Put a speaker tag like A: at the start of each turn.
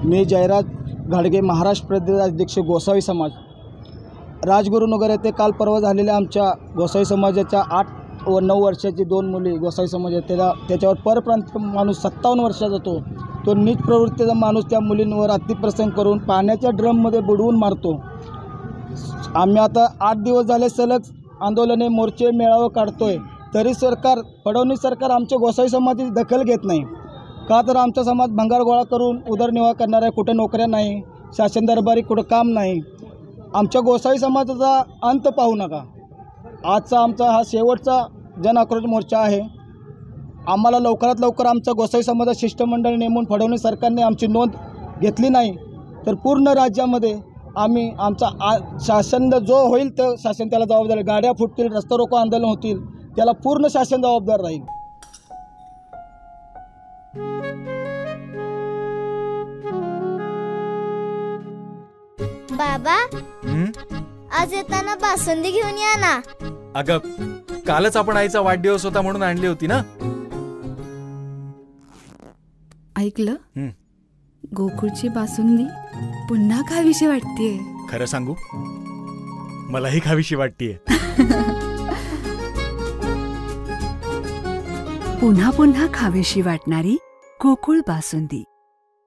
A: मी जयराज घाडगे, महाराष्ट्र प्रदेश अध्यक्ष गोसावी समाज, राजगुरुनगर येथे काल परवा झालेल्या आमच्या गोसावी समाजाच्या 8 व 9 वर्षाची 2 मुली गोसावी समाजात, त्याच्यावर परप्रांतीय माणूस 57 वर्षाचा तो नीच प्रवृत्तीचा माणूस त्या मुलींवर अतिप्रसंग करून पाण्याच्या ड्रममध्ये बुडवून मारतो। आम्ही आता 8 दिवस झाले सलग आंदोलने, मोर्चे, मेळावे काढतोय, तरी फडणवीस सरकार आमच्या गोसावी समाजाची दखल घेत नाही। का तर आमचा समाज भंगार गोळा करून उदरनिर्वाह करणार आहे, कुठे नोकऱ्या नाही, शासन दरबारी कुठं काम नाही। आमच्या गोसावी समाजाचा अंत पाहू नका। आजचा आमचा हा शेवटचा जन आक्रोश मोर्चा आहे। आम्हाला लवकरात लवकर आमच्या गोसावी समाजात शिष्टमंडळ नेमून फडणवीस सरकारने आमची नोंद घेतली नाही तर पूर्ण राज्यामध्ये आम्ही आमचा शासन जो होईल ते शासन त्याला जबाबदार, गाड्या फुटतील, रस्ता रोको आंदोलन होतील, त्याला पूर्ण शासन जबाबदार राहील।
B: बाबा, आज येताना बासुंदी घेऊन या ना।
C: अगं, कालच आपण आईचा वाढदिवस होता म्हणून आणली होती ना।
D: ऐकलं, गोकुळची बासुंदी पुन्हा खावीशी वाटतेय।
C: खरं सांगू, मलाही खावीशी वाटतेय।
D: पुन्हा पुन्हा खावीशी वाटणारी गोकुळ बासुंदी।